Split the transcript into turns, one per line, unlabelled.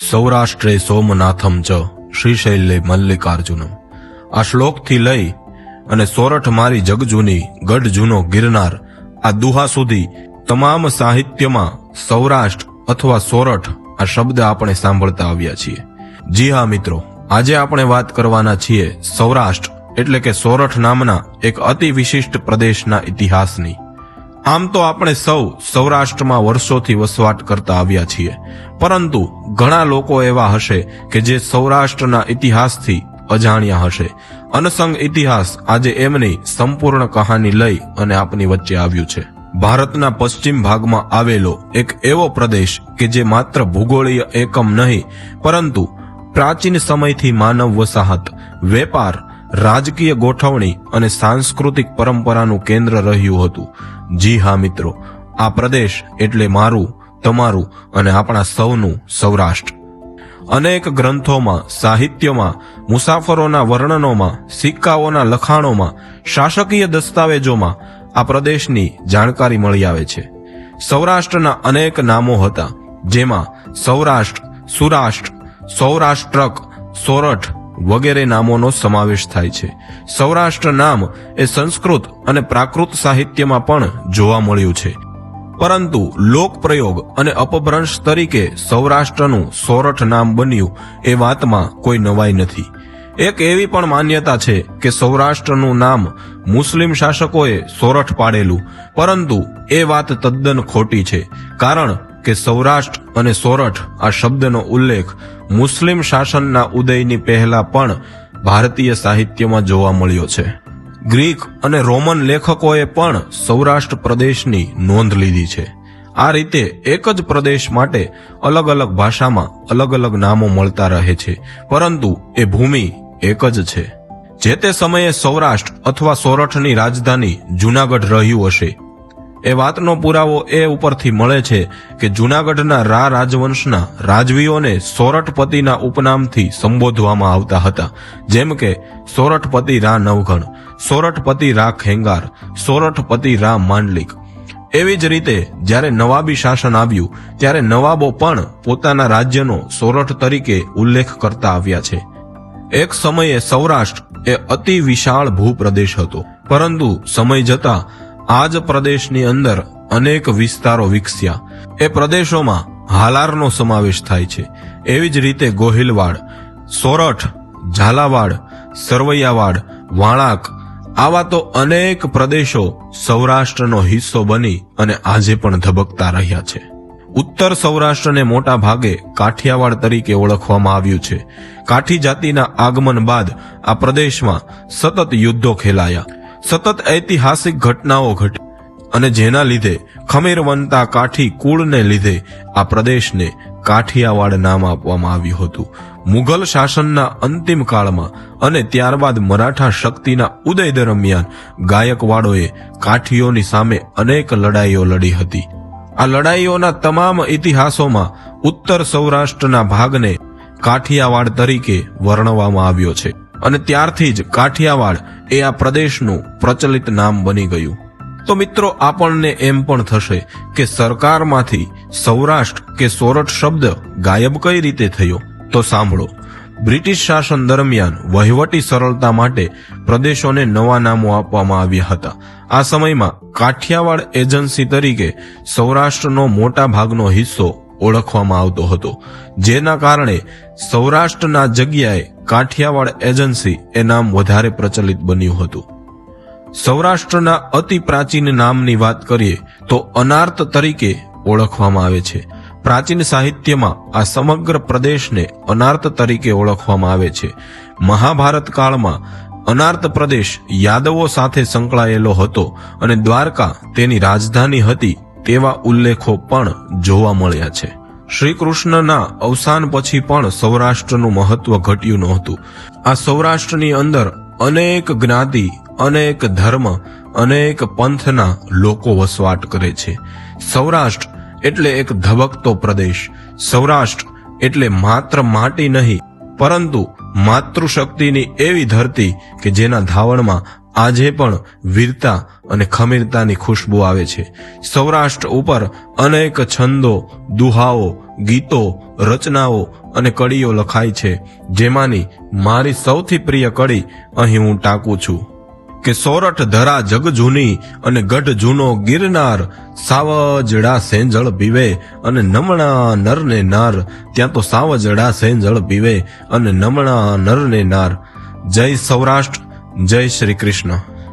સૌરાષ્ટ્રે સોમનાથમ ચ શ્રીશૈલે મલ્લિકાર્જુનમ। આ શ્લોકથી લઈ અને સોરઠ મારી જગજૂની ગઢ જૂનો ગિરનાર આ દુહા સુધી તમામ સાહિત્યમાં સૌરાષ્ટ્ર અથવા સોરઠ આ શબ્દ આપણે સાંભળતા આવ્યા છીએ। જી હા મિત્રો, આજે આપણે વાત કરવાના છીએ સૌરાષ્ટ્ર એટલે કે સોરઠ નામના એક અતિ વિશિષ્ટ પ્રદેશના ઇતિહાસની। આમ તો આપણે સૌ સૌરાષ્ટ્રમાં વર્ષોથી વસવાટ કરતા આવ્યા છીએ, પરંતુ ઘણા લોકો એવા હશે કે જે સૌરાષ્ટ્રના ઇતિહાસથી અજાણ્યા હશે। અનસંગ ઇતિહાસ આજે એમની સંપૂર્ણ કહાની લઈ અને આપની વચ્ચે આવ્યું છે। ભારતના પશ્ચિમ ભાગમાં આવેલો એક એવો પ્રદેશ કે જે માત્ર ભૂગોળીય એકમ નહીં, પરંતુ પ્રાચીન સમયથી માનવ વસાહત, વેપાર, રાજકીય ગોઠવણી અને સાંસ્કૃતિક પરંપરાનું કેન્દ્ર રહ્યું હતું। જી હા મિત્રો, આ પ્રદેશ એટલે મારું, તમારું અને આપણા સૌનું સૌરાષ્ટ્ર। અનેક ગ્રંથોમાં, સાહિત્યમાં, મુસાફરોના વર્ણનોમાં, સિક્કાઓના લખાણોમાં, શાસકીય દસ્તાવેજોમાં આ પ્રદેશની જાણકારી મળી આવે છે। સૌરાષ્ટ્રના અનેક નામો હતા, જેમાં સૌરાષ્ટ્ર, સુરાષ્ટ્ર, સૌરાષ્ટ્રક, સોરઠ વગેરે નામોનો સમાવેશ થાય છે। સૌરાષ્ટ્ર નામ એ સંસ્કૃત અને પ્રાકૃત સાહિત્યમાં પણ જોવા મળ્યું છે, પરંતુ લોકપ્રયોગ અને અપભ્રંશ તરીકે સૌરાષ્ટ્રનું સોરઠ નામ બન્યું એ વાતમાં કોઈ નવાઈ નથી। એક એવી પણ માન્યતા છે કે સૌરાષ્ટ્રનું નામ મુસ્લિમ શાસકોએ સોરઠ પાડેલું, પરંતુ એ વાત તદ્દન ખોટી છે, કારણ કે સૌરાષ્ટ્ર અને સોરઠ આ શબ્દનો ઉલ્લેખ મુસ્લિમ શાસનના ઉદયની પહેલા પણ ભારતીય સાહિત્યમાં જોવા મળ્યો છે। ગ્રીક અને રોમન લેખકોએ પણ સૌરાષ્ટ્ર પ્રદેશની નોંધ લીધી છે। આ રીતે એક જ પ્રદેશ માટે અલગ અલગ ભાષામાં અલગ અલગ નામો મળતા રહે છે, પરંતુ એ ભૂમિ એક જ છે। જે તે સમયે સૌરાષ્ટ્ર અથવા સોરઠની રાજધાની જૂનાગઢ રહ્યું હશે એ વાતનો પુરાવો એ ઉપરથી મળે છે કે જૂનાગઢના રા રાજવંશના રાજવીઓને સોરઠપતિના ઉપનામથી સંબોધવામાં આવતા હતા, જેમ કે સોરઠપતિ રા નવઘણ, સોરઠપતિ રા ખેંગાર, સોરઠપતિ રા માંડલિક। એવી જ રીતે જ્યારે નવાબી શાસન આવ્યું ત્યારે નવાબો પણ પોતાના રાજ્યનો સોરઠ તરીકે ઉલ્લેખ કરતા આવ્યા છે। એક સમયે સૌરાષ્ટ્ર એ અતિ વિશાળ ભૂપ્રદેશ હતો, પરંતુ સમય જતા આ જ પ્રદેશની અંદર અનેક વિસ્તારો વિકસ્યા। એ પ્રદેશોમાં હાલારનો સમાવેશ થાય છે। એવી જ રીતે ગોહિલવાડ, સોરઠ, ઝાલાવાડ, સરવૈયાવાડ, વાણાક આવા તો અનેક પ્રદેશો સૌરાષ્ટ્રનો હિસ્સો બની અને આજે પણ ધબકતા રહ્યા છે। ઉત્તર સૌરાષ્ટ્રને મોટા ભાગે કાઠિયાવાડ તરીકે ઓળખવામાં આવ્યું છે। કાઠી જાતિના આગમન બાદ આ પ્રદેશમાં સતત યુદ્ધો ખેલાયા, સતત ઐતિહાસિક ઘટનાઓ ઘટી, અને જેના લીધે ખમીરવંતા કાઠી કુળને લીધે આ પ્રદેશને કાઠિયાવાડ નામ આપવામાં આવ્યું હતું। મુઘલ શાસનના અંતિમ કાળમાં અને ત્યારબાદ મરાઠા શક્તિના ઉદય દરમિયાન ગાયકવાડોએ કાઠીઓની સામે અનેક લડાઈઓ લડી હતી। આ લડાઈઓના તમામ ઇતિહાસોમાં ઉત્તર સૌરાષ્ટ્રના ભાગને કાઠિયાવાડ તરીકે વર્ણવવામાં આવ્યો છે, અને ત્યારથી જ કાઠિયાવાડ એ આ પ્રદેશનું પ્રચલિત નામ બની ગયું। તો મિત્રો, આપણને એમ પણ થશે કે સરકારમાંથી સૌરાષ્ટ્ર કે સોરઠ શબ્દ ગાયબ કઈ રીતે થયો? તો સાંભળો, બ્રિટિશ શાસન દરમિયાન વહીવટી સરળતા માટે પ્રદેશોને નવા નામો આપવામાં આવ્યા હતા। આ સમયમાં કાઠિયાવાડ એજન્સી તરીકે સૌરાષ્ટ્રનો મોટા ભાગનો હિસ્સો ઓળખવામાં આવતો હતો, જેના કારણે સૌરાષ્ટ્રના જગ્યાએ કાઠિયાવાડ એજન્સી એ નામ વધારે પ્રચલિત બન્યું હતું। સૌરાષ્ટ્રના અતિ પ્રાચીન નામની વાત કરીએ તો અનાર્ત તરીકે ઓળખવામાં આવે છે। પ્રાચીન સાહિત્યમાં આ સમગ્ર પ્રદેશને અનાર્ત તરીકે ઓળખવામાં આવે છે। મહાભારત કાળમાં અનાર્ત પ્રદેશ યાદવો સાથે સંકળાયેલો હતો અને દ્વારકા તેની રાજધાની હતી તેવા ઉલ્લેખો પણ જોવા મળ્યા છે। શ્રી કૃષ્ણના અવસાન પછી પણ સૌરાષ્ટ્રનું મહત્વ ઘટ્યું નહોતું। આ સૌરાષ્ટ્રની અંદર અનેક જ્ઞાતિ, અનેક ધર્મ, અનેક પંથના લોકો વસવાટ કરે છે। સૌરાષ્ટ્ર એટલે એક ધબકતો પ્રદેશ। સૌરાષ્ટ્ર એટલે માત્ર માટી નહીં, પરંતુ માતૃશક્તિની એવી ધરતી કે જેના ધાવણમાં આજે પણ વીરતા અને ખમીરતાની ખુશ્બુ આવે છે। સૌરાષ્ટ્ર ઉપર અનેક છંદો, દુહાઓ ગીતો, રચનાઓ અને કડીઓ લખાઈ છે, જેમાંની મારી સૌથી પ્રિય કડી અહીં હું ટાંકું છું કે સોરઠ ધરા જગ જૂની અને ગઢ જૂનો ગિરનાર, સાવજડા સેંજળ પીવે અને નમણા નર ને નાર, ત્યાં તો સાવજડા સેંજળ પીવે અને નમણા નર ને નાર. જય સૌરાષ્ટ્ર, જય શ્રી કૃષ્ણ.